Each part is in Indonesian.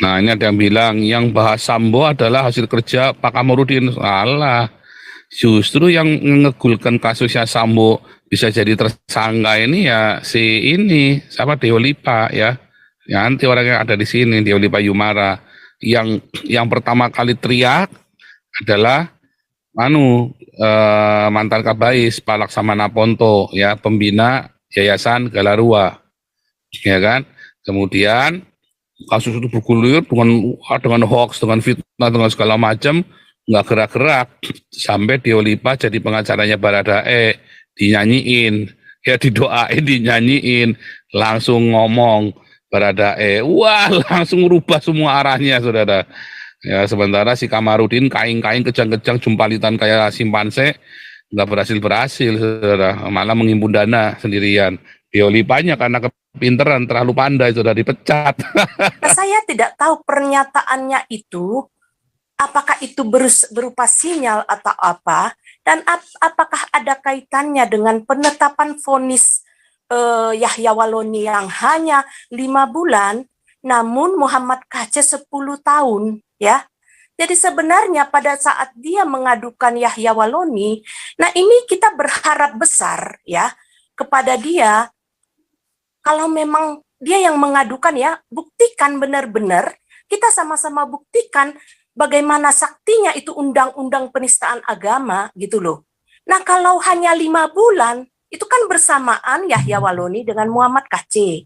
Nah, ini ada yang bilang yang bahas Sambo adalah hasil kerja Pak Kamarudin. Salah. Justru yang ngegulkan kasusnya Sambo bisa jadi tersangka ini ya si ini siapa Dewa Lipa ya. Ya nanti orang yang ada di sini Dewa Lipa Yumara yang pertama kali teriak adalah mantan Kabais Pak Laksamana Ponto ya, pembina Yayasan Galarua ya kan. Kemudian kasus itu bergulir dengan hoax, dengan fitnah, dengan segala macam, nggak gerak-gerak sampai Deolipa jadi pengacaranya Baradae, dinyanyiin, ya didoain, dinyanyiin, langsung ngomong Baradae, wah langsung rubah semua arahnya, saudara. Ya sementara si Kamarudin kain-kain kejang-kejang jumpalitan kayak simpanse nggak berhasil, saudara, malah menghimpun dana sendirian. Deolipanya karena kepinteran terlalu pandai sudah dipecat. Saya tidak tahu pernyataannya itu apakah itu berupa sinyal atau apa, dan apakah ada kaitannya dengan penetapan vonis Yahya Waloni yang hanya 5 bulan, namun Muhammad KC 10 tahun, ya. Jadi sebenarnya pada saat dia mengadukan Yahya Waloni, nah ini kita berharap besar ya kepada dia, kalau memang dia yang mengadukan ya, buktikan benar-benar, kita sama-sama buktikan bagaimana saktinya itu undang-undang penistaan agama gitu loh. Nah kalau hanya 5 bulan, itu kan bersamaan Yahya Waloni dengan Muhammad KC.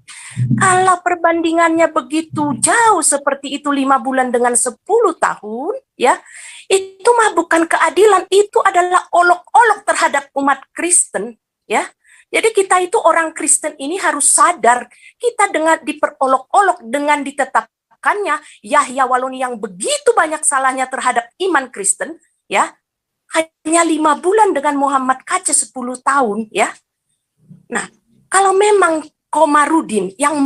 Kalau perbandingannya begitu jauh seperti itu 5 bulan dengan 10 tahun, ya, itu mah bukan keadilan, itu adalah olok-olok terhadap umat Kristen, ya. Jadi kita itu orang Kristen ini harus sadar, kita dengan diperolok-olok dengan ditetapkannya Yahya Waloni yang begitu banyak salahnya terhadap iman Kristen, ya, hanya 5 bulan dengan Muhammad KC 10 tahun, ya. Nah, kalau memang Komarudin yang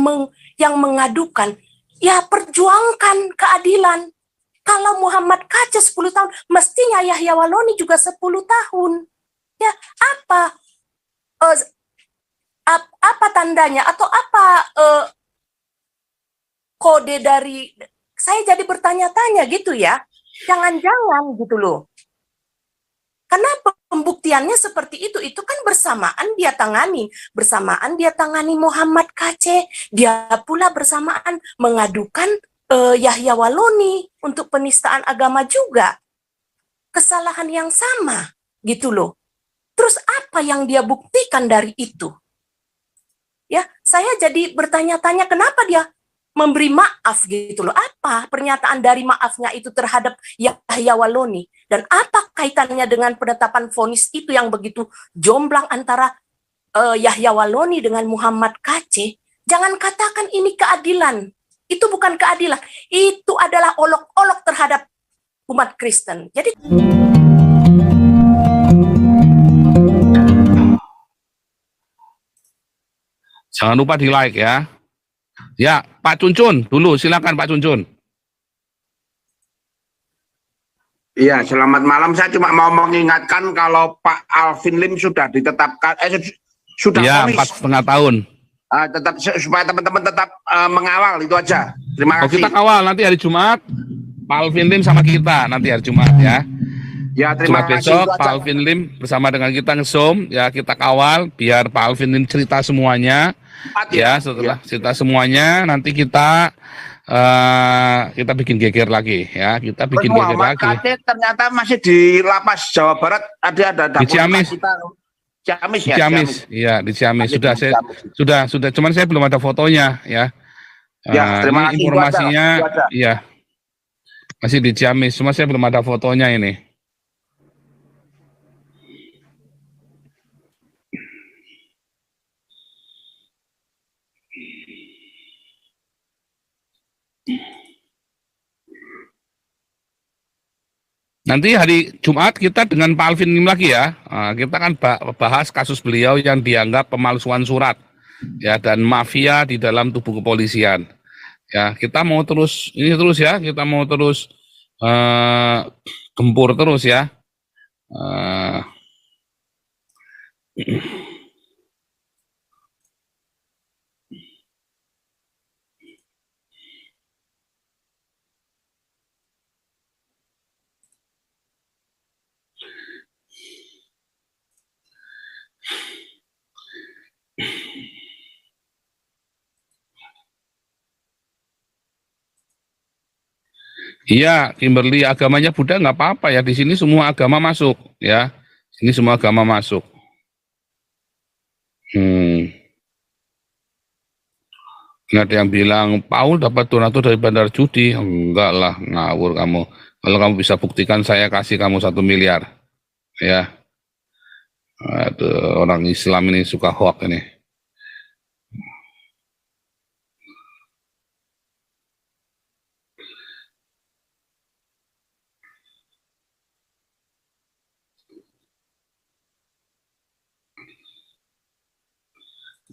mengadukan, ya perjuangkan keadilan. Kalau Muhammad KC 10 tahun, mestinya Yahya Waloni juga 10 tahun. Ya, apa tandanya atau apa kode dari, saya jadi bertanya-tanya gitu ya. Jangan-jangan gitu loh. Karena pembuktiannya seperti itu kan bersamaan dia tangani Muhammad KC, dia pula bersamaan mengadukan Yahya Waloni untuk penistaan agama juga. Kesalahan yang sama gitu loh. Terus apa yang dia buktikan dari itu? Ya, saya jadi bertanya-tanya kenapa dia memberi maaf gitu loh. Apa pernyataan dari maafnya itu terhadap Yahya Waloni? Dan apa kaitannya dengan penetapan vonis itu yang begitu jomblang antara Yahya Waloni dengan Muhammad KC? Jangan katakan ini keadilan. Itu bukan keadilan. Itu adalah olok-olok terhadap umat Kristen. Jadi jangan lupa di like ya. Ya, Pak Cuncun dulu, silakan Pak Cuncun. Iya, selamat malam. Saya cuma mau mengingatkan kalau Pak Alvin Lim sudah ditetapkan, sudah ya, vonis 4,5 tahun. Tetap supaya teman-teman tetap mengawal, itu aja. Terima kasih. Kita kawal nanti hari Jumat, Pak Alvin Lim sama kita nanti hari Jumat ya. Ya, terima Jumat kasih. Besok Pak Alvin Lim bersama dengan kita nge-zoom ya, kita kawal biar Pak Alvin Lim cerita semuanya. Ya, setelah cerita semuanya nanti kita bikin geger lagi ya, kita bikin geger lagi. KC ternyata masih di lapas Jawa Barat, ada di Ciamis. Ciamis ya. Ciamis, iya di Ciamis. Sudah, cuman saya belum ada fotonya ya. Ya, terima kasih. Informasinya iya. Masih di Ciamis, cuma saya belum ada fotonya ini. Nanti hari Jumat kita dengan Pak Alvin Lim lagi ya. Kita kan bahas kasus beliau yang dianggap pemalsuan surat ya dan mafia di dalam tubuh kepolisian. Ya, kita mau terus ya, kita mau terus gempur terus ya. Iya, Kimberly, agamanya Buddha nggak apa-apa ya. Di sini semua agama masuk ya. Ini semua agama masuk. Ini ada yang bilang Paul dapat donatur dari bandar judi. Enggak lah, ngawur kamu. Kalau kamu bisa buktikan, saya kasih kamu 1 miliar. Ya, aduh, orang Islam ini suka hoax ini.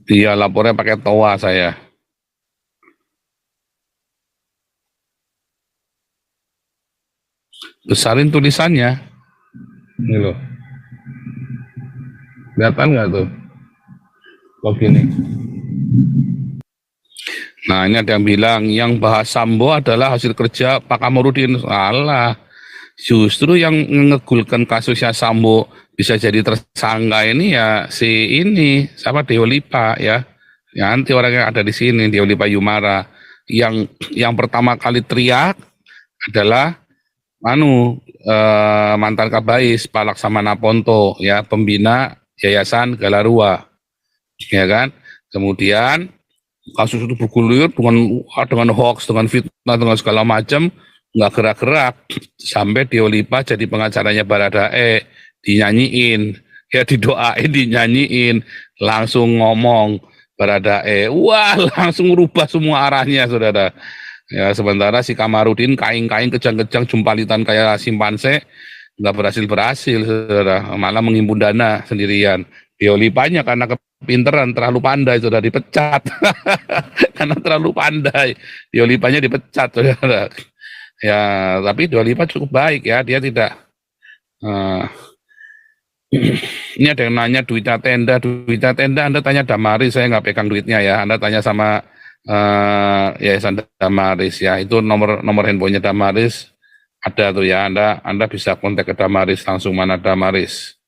Dia lapornya pakai toa saya. Besarin tulisannya. Ini loh. Kelihatan nggak tuh? Begini. Nah, ini ada yang bilang yang bahas Sambo adalah hasil kerja Pak Kamarudin. Salah. Justru yang ngegulkan kasusnya Sambo bisa jadi tersangka ini ya si ini siapa, Dewa Lipa ya. Ya, nanti orang yang ada di sini Dewa Lipa Yumara. Yang pertama kali teriak adalah mantan Kabais Pak Laksamana Ponto ya, pembina Yayasan Galarua. Ya kan? Kemudian kasus itu bergulir dengan hoax, dengan fitnah, dengan segala macam, nggak gerak-gerak sampai Dewa Lipa jadi pengacaranya Baradae, dinyanyiin, ya didoain, dinyanyiin, langsung ngomong Baradae, wah langsung rubah semua arahnya, saudara. Ya, sementara si Kamarudin kaing-kaing kejang-kejang jumpalitan kayak simpanse nggak berhasil, saudara, malah menghimpun dana sendirian. Dewa Lipanya karena kepinteran terlalu pandai sudah dipecat. Karena terlalu pandai Dewa Lipanya dipecat, saudara. Ya, tapi Dewa Lipa cukup baik ya, dia tidak ini ada yang nanya duitnya tenda, Anda tanya Damaris, saya nggak pegang duitnya ya, Anda tanya sama Yayasan Damaris ya, itu nomor handphonenya Damaris ada tuh ya, Anda bisa kontak ke Damaris langsung. Mana Damaris?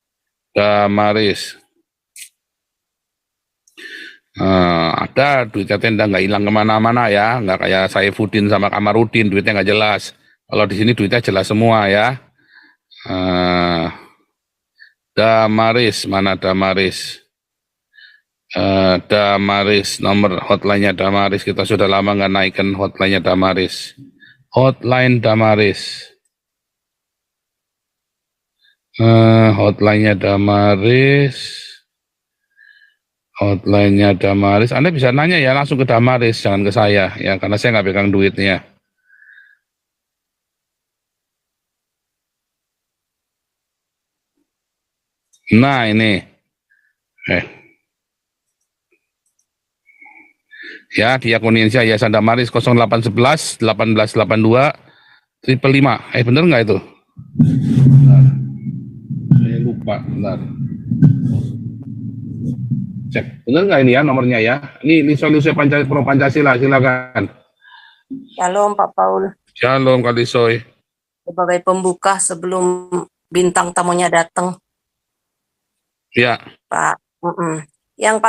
Ada duitnya tenda, nggak hilang kemana-mana ya, nggak kayak Saifuddin sama Kamarudin duitnya nggak jelas. Kalau di sini duitnya jelas semua ya. Damaris, mana Damaris? Damaris, nomor hotline-nya Damaris, kita sudah lama nggak naikkan hotline-nya Damaris. Hotline Damaris. Hotline-nya Damaris. Hotline-nya Damaris, Anda bisa nanya ya langsung ke Damaris, jangan ke saya ya, karena saya nggak pegang duitnya. Nah ini, ya di akun Indonesia Yayasan Damaris 0811 1882 555. Bener nggak itu? Bentar. Saya lupa, bentar. Cek, bener nggak ini ya nomornya ya? Ini solusi Pro Pancasila, silakan. Shalom Pak Paul. Shalom Kak Lisoy. Sebagai pembuka sebelum bintang tamunya datang. Ya. Pak. Yang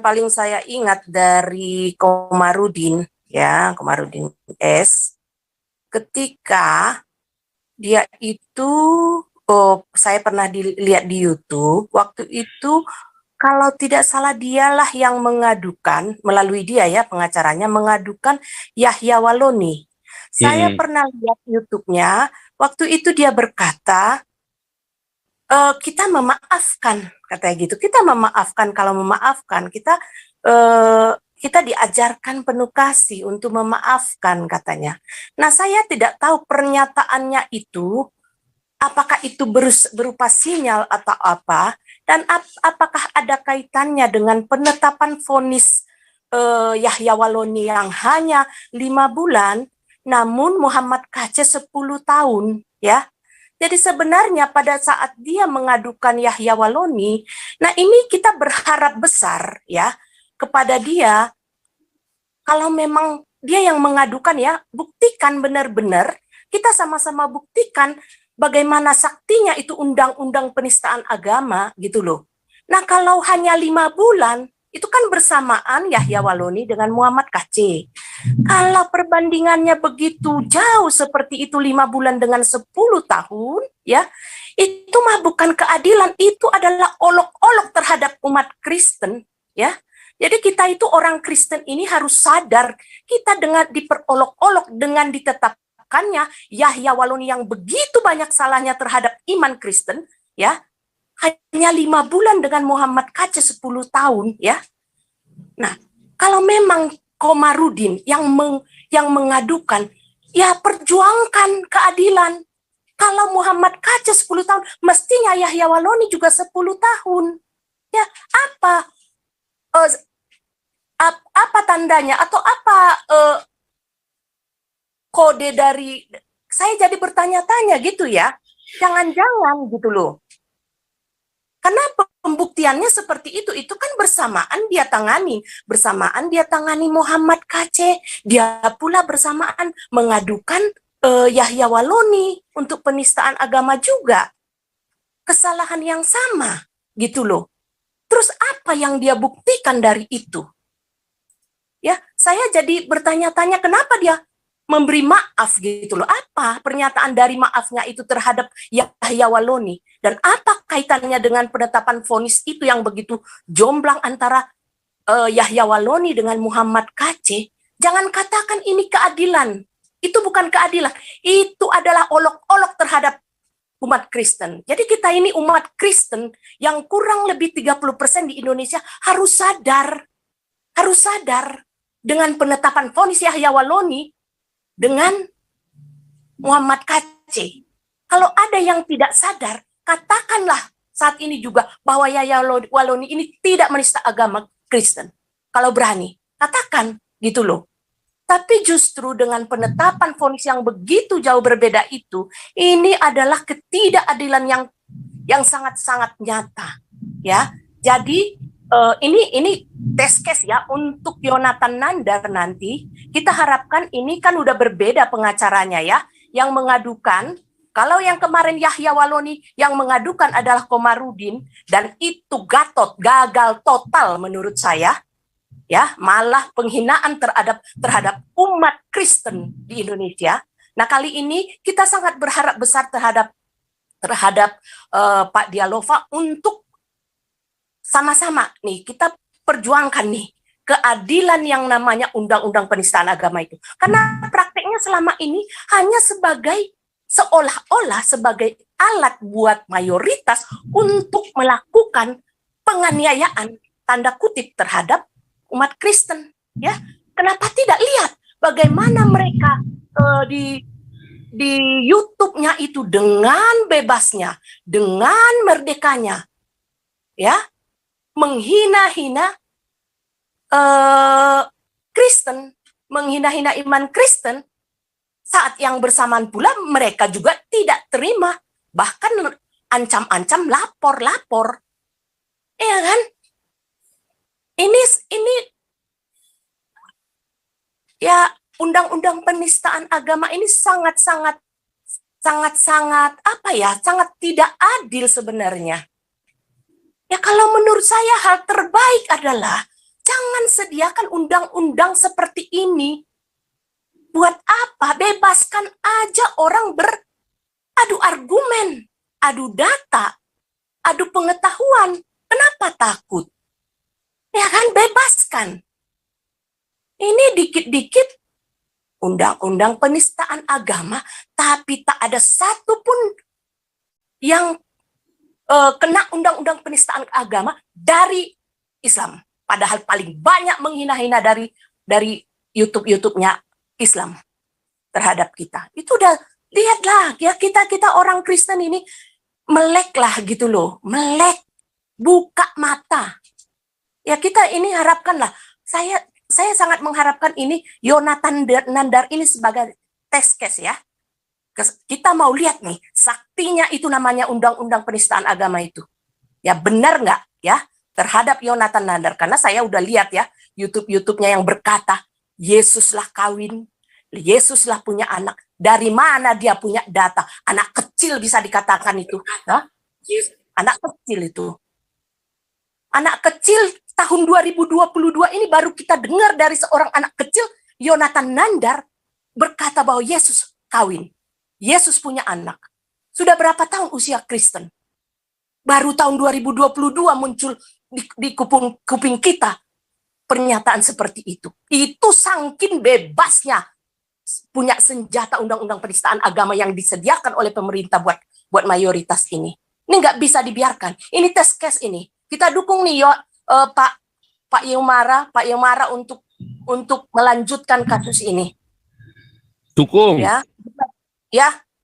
paling saya ingat dari Komarudin ya, Komarudin S, ketika dia itu saya pernah dilihat di YouTube waktu itu. Kalau tidak salah dialah yang mengadukan, melalui dia ya pengacaranya, mengadukan Yahya Waloni. Saya pernah lihat YouTube-nya, waktu itu dia berkata, kita memaafkan, katanya gitu. Kita memaafkan, kalau memaafkan, kita diajarkan penuh kasih untuk memaafkan, katanya. Nah, saya tidak tahu pernyataannya itu, apakah itu berupa sinyal atau apa, dan apakah ada kaitannya dengan penetapan vonis Yahya Waloni yang hanya 5 bulan, namun Muhammad KC 10 tahun, ya. Jadi sebenarnya pada saat dia mengadukan Yahya Waloni, nah ini kita berharap besar ya kepada dia, kalau memang dia yang mengadukan ya, buktikan benar-benar, kita sama-sama buktikan bagaimana saktinya itu undang-undang penistaan agama gitu loh. Nah kalau hanya 5 bulan, itu kan bersamaan Yahya Waloni dengan Muhammad KC. Kalau perbandingannya begitu jauh seperti itu 5 bulan dengan 10 tahun, ya, itu mah bukan keadilan, itu adalah olok-olok terhadap umat Kristen, ya. Jadi kita itu orang Kristen ini harus sadar, kita dengan diperolok-olok dengan ditetapkannya Yahya Waloni yang begitu banyak salahnya terhadap iman Kristen, ya, hanya 5 bulan dengan Muhammad Kc 10 tahun, ya. Nah, kalau memang Komarudin yang mengadukan, ya perjuangkan keadilan. Kalau Muhammad Kc 10 tahun, mestinya Yahya Waloni juga 10 tahun. Ya, apa tandanya atau apa kode dari, saya jadi bertanya-tanya gitu ya. Jangan-jangan gitu loh. Karena pembuktiannya seperti itu kan bersamaan dia tangani Muhammad Kc, dia pula bersamaan mengadukan Yahya Waloni untuk penistaan agama juga. Kesalahan yang sama gitu loh. Terus apa yang dia buktikan dari itu? Ya, saya jadi bertanya-tanya kenapa dia memberi maaf gitu loh. Apa pernyataan dari maafnya itu terhadap Yahya Waloni? Dan apa kaitannya dengan penetapan vonis itu yang begitu jomblang antara Yahya Waloni dengan Muhammad Kc? Jangan katakan ini keadilan. Itu bukan keadilan. Itu adalah olok-olok terhadap umat Kristen. Jadi kita ini umat Kristen yang kurang lebih 30% di Indonesia harus sadar dengan penetapan vonis Yahya Waloni dengan Muhammad Kc. Kalau ada yang tidak sadar, katakanlah saat ini juga bahwa Yahya Waloni ini tidak menista agama Kristen. Kalau berani, katakan gitu loh. Tapi justru dengan penetapan vonis yang begitu jauh berbeda itu, ini adalah ketidakadilan yang sangat-sangat nyata, ya. Jadi ini test case ya untuk Yonatan Nandar nanti. Kita harapkan ini kan udah berbeda pengacaranya ya, yang mengadukan. Kalau yang kemarin Yahya Waloni yang mengadukan adalah Komarudin, dan itu gagal total menurut saya, ya, malah penghinaan terhadap umat Kristen di Indonesia. Nah, kali ini kita sangat berharap besar terhadap Pak Dialova untuk sama-sama nih kita perjuangkan nih keadilan yang namanya undang-undang penistaan agama itu. Karena prakteknya selama ini hanya seolah-olah sebagai alat buat mayoritas untuk melakukan penganiayaan tanda kutip terhadap umat Kristen, ya. Kenapa tidak lihat bagaimana mereka di YouTube-nya itu dengan bebasnya, dengan merdekanya, ya, menghina-hina Kristen, menghina-hina iman Kristen. Saat yang bersamaan pula mereka juga tidak terima, bahkan ancam-ancam lapor, ya kan? Ini ya, undang-undang penistaan agama ini sangat-sangat apa ya? Sangat tidak adil sebenarnya. Ya, kalau menurut saya hal terbaik adalah jangan sediakan undang-undang seperti ini. Buat apa? Bebaskan aja orang beradu argumen, adu data, adu pengetahuan. Kenapa takut? Ya kan, bebaskan. Ini dikit-dikit undang-undang penistaan agama, tapi tak ada satupun yang kena undang-undang penistaan agama dari Islam. Padahal paling banyak menghina-hina dari YouTube-nya Islam terhadap kita. Itu udah, lihatlah ya, kita orang Kristen ini melek lah gitu loh, melek, buka mata. Ya, kita ini harapkanlah, saya sangat mengharapkan ini Yonatan Nandar ini sebagai test case ya. Kita mau lihat nih, saktinya itu namanya undang-undang penistaan agama itu. Ya, benar nggak ya terhadap Yonatan Nandar? Karena saya udah lihat ya YouTube-nya yang berkata, Yesuslah kawin, Yesuslah punya anak. Dari mana dia punya data? Anak kecil bisa dikatakan itu. Hah? Anak kecil itu. Anak kecil tahun 2022 ini baru kita dengar dari seorang anak kecil Yonatan Nandar berkata bahwa Yesus kawin. Yesus punya anak. Sudah berapa tahun usia Kristen? Baru tahun 2022 muncul di kuping kita pernyataan seperti itu. Itu saking bebasnya punya senjata undang-undang penistaan agama yang disediakan oleh pemerintah buat mayoritas ini. Ini nggak bisa dibiarkan. Ini test case ini. Kita dukung nih Pak Yomara untuk melanjutkan kasus ini. Dukung. Ya,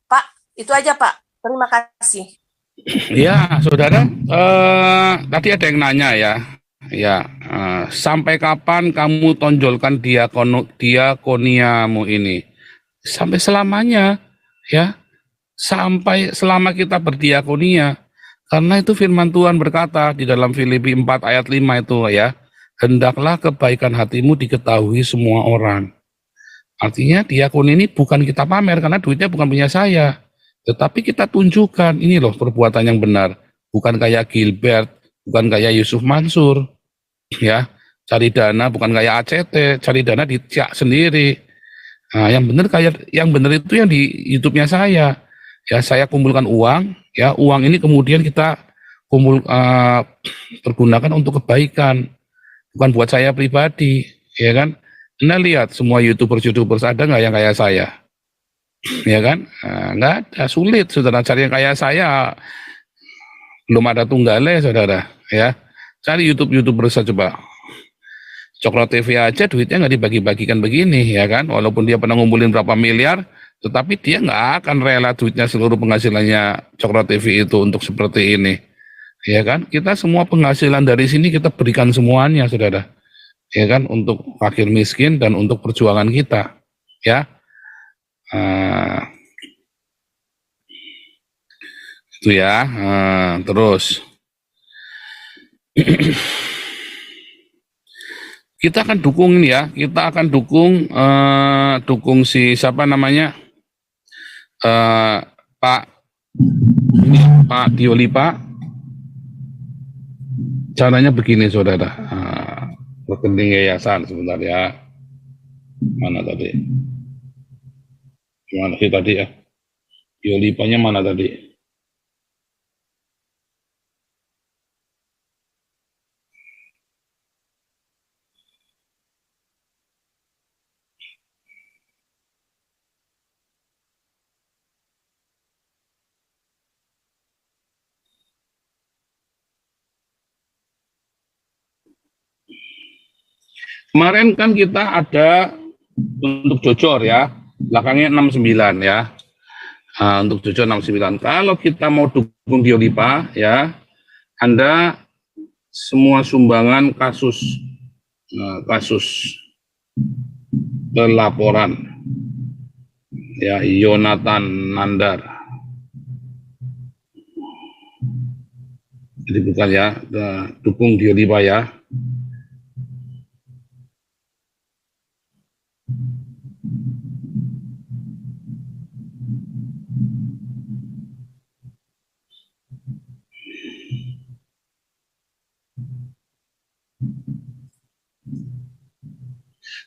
Pak. Itu aja, Pak. Terima kasih. Ya, saudara. Tadi ada yang nanya ya. Ya, sampai kapan kamu tonjolkan diakoniamu ini? Sampai selamanya, ya. Sampai selama kita berdiakonia. Karena itu firman Tuhan berkata di dalam Filipi 4 ayat 5 itu ya, hendaklah kebaikan hatimu diketahui semua orang. Artinya diakon ini bukan kita pamer karena duitnya bukan punya saya. Tetapi kita tunjukkan ini loh perbuatan yang benar. Bukan kayak Gilbert, bukan kayak Yusuf Mansur. Ya, cari dana bukan kayak ACT, cari dana dicak sendiri. Nah, yang benar itu yang di hidupnya saya. Ya, saya kumpulkan uang, ya, uang ini kemudian kita pergunakan untuk kebaikan. Bukan buat saya pribadi, ya kan? Anda lihat semua YouTubers ada nggak yang kayak saya? Ya kan? Nah, nggak ada, sulit saudara cari yang kayak saya. Belum ada tunggalnya saudara, ya. Cari YouTuber saja coba. Coklat TV aja duitnya nggak dibagi-bagikan begini, ya kan? Walaupun dia pernah ngumpulin berapa miliar, tetapi dia nggak akan rela duitnya seluruh penghasilannya Coklat TV itu untuk seperti ini, ya kan? Kita semua penghasilan dari sini kita berikan semuanya, saudara, ya kan? Untuk fakir miskin dan untuk perjuangan kita, ya. Itu ya. Terus. Kita akan dukung ini ya, kita akan dukung si siapa namanya Pak Diolipa. Caranya begini saudara, rekening yayasan sebentar ya, mana tadi ya, Diolipanya mana tadi? Kemarin kan kita ada untuk Jojor ya, belakangnya 69 ya. Untuk Jojor 69. Kalau kita mau dukung Diolipa ya, Anda semua sumbangan kasus pelaporan ya Yonatan Nandar. Jadi bukan ya, dukung Diolipa ya.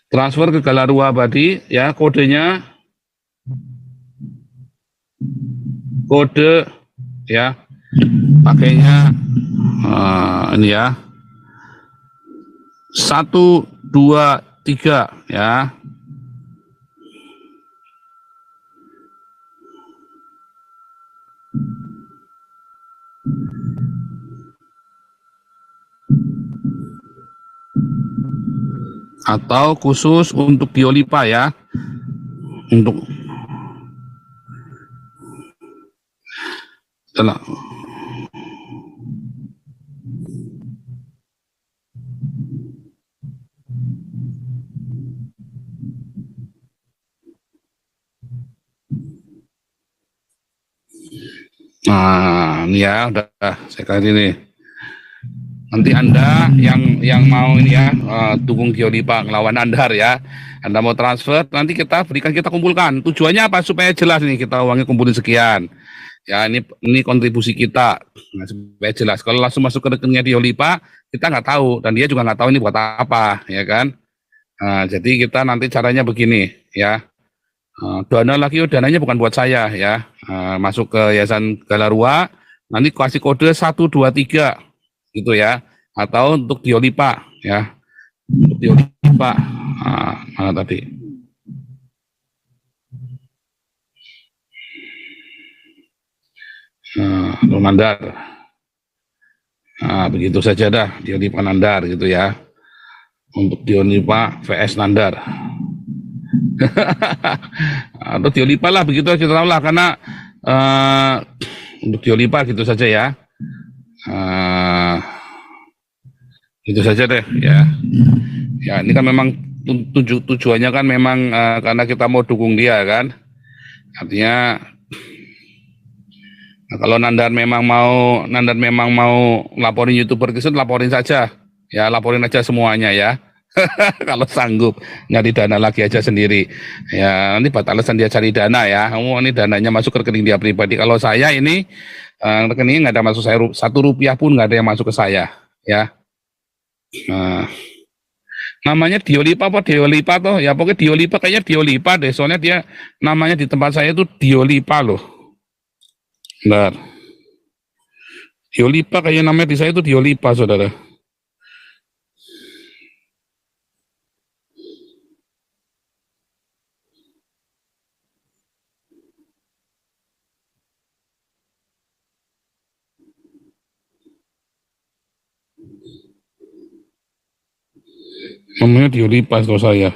Transfer ke Galarua Abadi ya, kodenya kode ya, pakainya ini ya 1, 2, 3 ya. Atau khusus untuk Diolipa ya, untuk nah ini ya udah saya kasih nih. Nanti Anda yang mau ini ya dukung Diolipa ngelawan Andar ya. Anda mau transfer, nanti kita kumpulkan. Tujuannya apa? Supaya jelas nih kita uangnya kumpulin sekian. Ya ini kontribusi kita. Nah, supaya jelas. Kalau langsung masuk ke rekeningnya Diolipa, kita nggak tahu dan dia juga nggak tahu ini buat apa, ya kan? Nah, jadi kita nanti caranya begini ya. Dana lagi, dananya bukan buat saya ya. Masuk ke Yayasan Galarua, nanti kasih kode 123 gitu ya. Atau untuk Diolipa ya. Untuk Diolipa. Mana tadi? Nandar. Begitu saja dah, Dionipa Nandar gitu ya. Untuk Dionipa VS Nandar. Atau Diolipa lah, begitu kita tahu lah, karena untuk Diolipa gitu saja ya. Itu saja deh ya. Ya ini kan memang tujuannya kan memang karena kita mau dukung dia kan. Artinya kalau Nandar memang mau laporin YouTuber tersebut, laporin saja. Ya, laporin aja semuanya ya. Kalau sanggup nyari dana lagi aja sendiri. Ya, nanti buat alasan dia cari dana ya. Ini dananya masuk ke rekening dia pribadi. Kalau saya ini rekeningnya nggak ada masuk saya, 1 rupiah pun nggak ada yang masuk ke saya. Ya. Namanya Diolipa apa Diolipa toh? Ya pokoknya Diolipa, kayaknya Diolipa deh. Soalnya dia namanya di tempat saya itu Diolipa loh. Bentar. Diolipa kayaknya namanya di saya itu Diolipa, saudara. Namanya Diolipa kalau saya.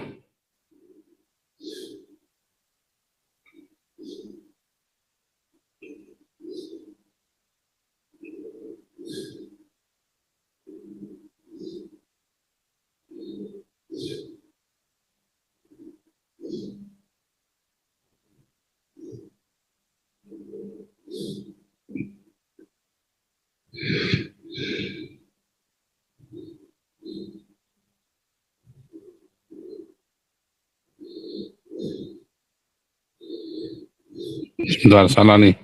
Sebentar, salah nih.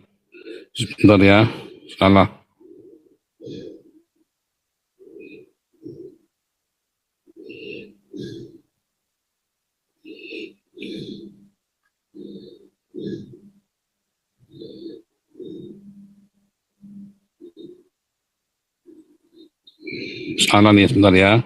Sebentar ya, salah. Salah nih, sebentar ya.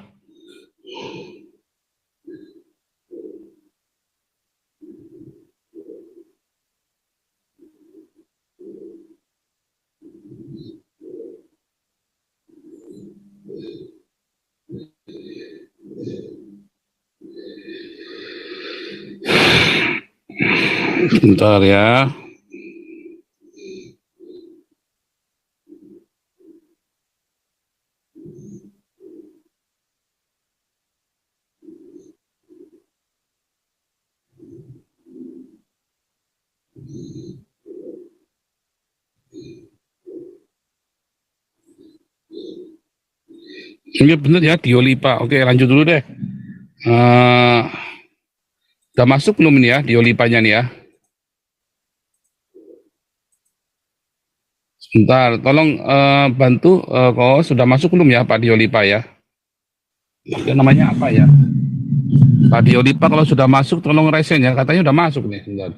Sebentar ya. Ini bener ya, Diolipa. Oke, lanjut dulu deh. Udah masuk belum ini ya, Diolipanya nih ya? Sebentar, tolong bantu kalau sudah masuk belum ya Pak Diolipa ya? Itu namanya apa ya? Pak Diolipa kalau sudah masuk tolong resen ya, katanya udah masuk nih. Sebentar.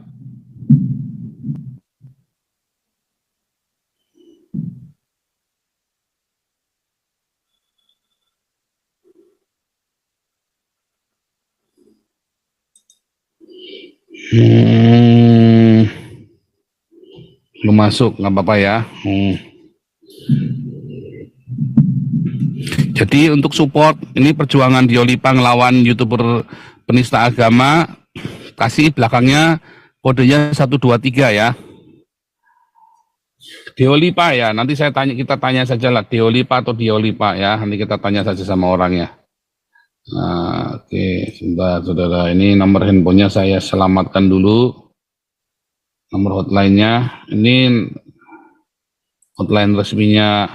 Belum masuk, nggak apa-apa ya. Jadi untuk support ini perjuangan Diolipa ngelawan YouTuber penista agama, kasih belakangnya kodenya 123 ya. Diolipa ya, nanti kita tanya saja lah Diolipa atau Diolipa ya, nanti kita tanya saja sama orangnya. Nah, oke, sebentar saudara, ini nomor handphonenya saya selamatkan dulu. Nomor hotline-nya, ini hotline resminya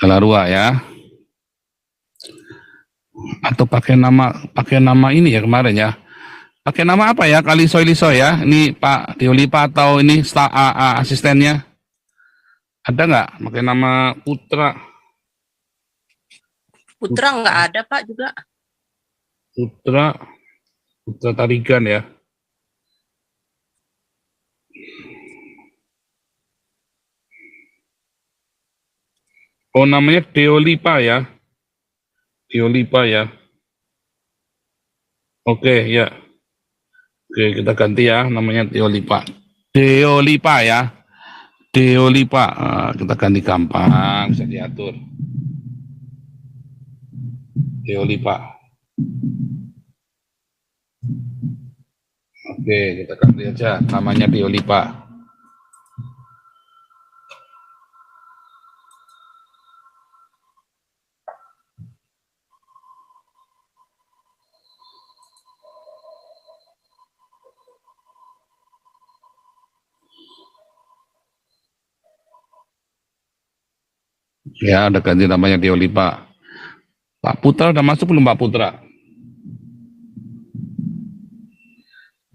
Galarua ya. Atau pakai nama ini ya kemarin ya. Pakai nama apa ya? Kalisoy-lisoy ya. Ini Pak Diolipa atau ini asistennya? Ada nggak? Pakai nama Putra. Putra nggak ada Pak juga. Putra Tarigan ya. Oh, namanya Deolipa ya. Deolipa ya. Oke, ya. Oke, kita ganti ya, namanya Deolipa. Deolipa ya. Deolipa. Kita ganti gampang, bisa diatur. Deolipa. Oke, kita ganti aja, namanya Deolipa. Ya, ada ganti namanya Deolipa. Pak Putra udah masuk belum Pak Putra?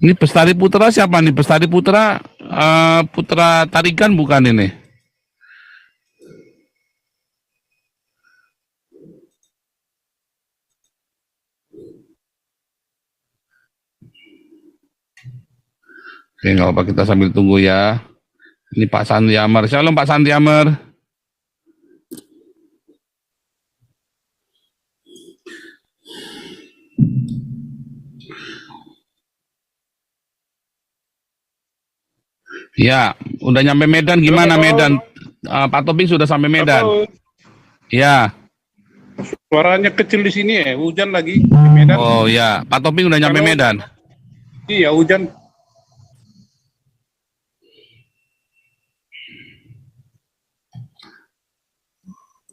Ini Bestari Putra siapa nih? Bestari Putra, Putra Tarigan bukan ini? Oke, nggak apa, kita sambil tunggu ya. Ini Pak Sandi Amar. Shalom Pak Sandi Amar. Ya, udah nyampe Medan, gimana Medan? Pak Topik sudah sampai Medan. Halo, Ya. suaranya kecil di sini ya, hujan lagi di Medan. Oh ya, Pak Topik udah nyampe Halo. Medan. Iya, hujan.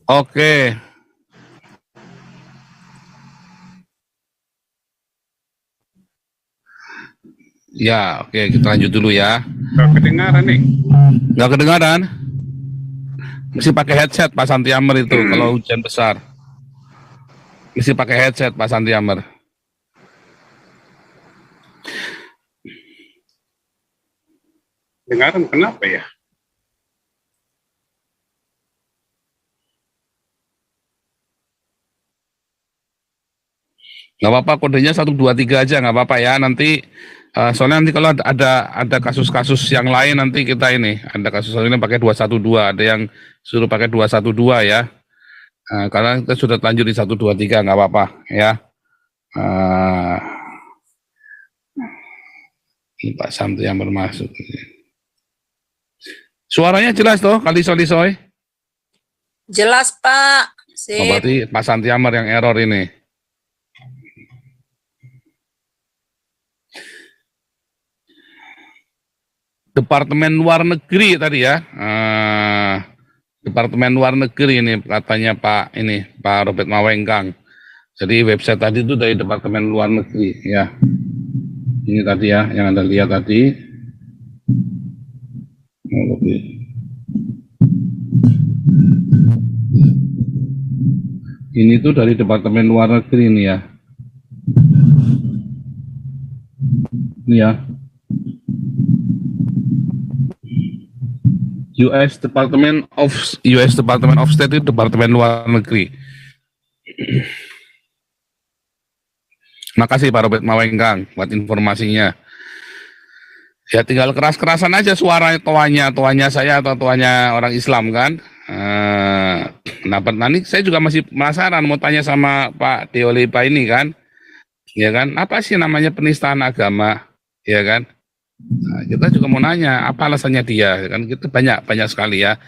Oke. Ya, oke, kita lanjut dulu ya. Gak kedengaran nih. Nggak kedengaran? Mesti pakai headset Pak Santi Amar itu kalau hujan besar. Mesti pakai headset Pak Santi Amar. Dengaran kenapa ya? Nggak apa-apa, kodenya 123 aja, nggak apa-apa ya. Nanti soalnya nanti kalau ada kasus-kasus yang lain nanti kita ini ada kasus ini pakai 212, ada yang suruh pakai 212 ya. Karena kita sudah lanjut di 123, nggak apa-apa ya. Ini Pak Santi yang bermasuk. Suaranya jelas toh, kali soy. Jelas, Pak. Oh, Sip. berarti Pak Santi Amar yang error ini. Departemen Luar Negeri tadi ya. Departemen Luar Negeri ini katanya Pak Robert Mawengkang. Jadi website tadi itu dari Departemen Luar Negeri ya. Ini tadi ya yang Anda lihat tadi. Ini tuh dari Departemen Luar Negeri ini ya. Ini ya. US Department of State itu Departemen Luar Negeri. Makasih Pak Robert Mawengkang buat informasinya. Ya tinggal keras-kerasan aja suara tuanya saya atau tuanya orang Islam kan. Nanti saya juga masih penasaran mau tanya sama Pak Deolipa ini kan. Ya kan, apa sih namanya penistaan agama, ya kan? Nah, kita juga mau nanya apa alasannya dia, kan kita banyak sekali ya.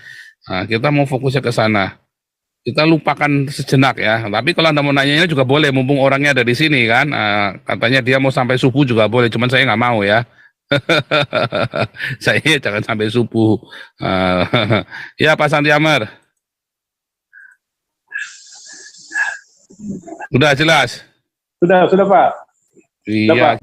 Nah, kita mau fokusnya ke sana. Kita lupakan sejenak ya. Tapi kalau Anda mau nanyanya juga boleh, mumpung orangnya ada di sini kan. Katanya dia mau sampai subuh juga boleh, cuman saya nggak mau ya. Saya jangan sampai subuh. Ya Pak Santi Amar. Udah jelas? Sudah Pak. Iya.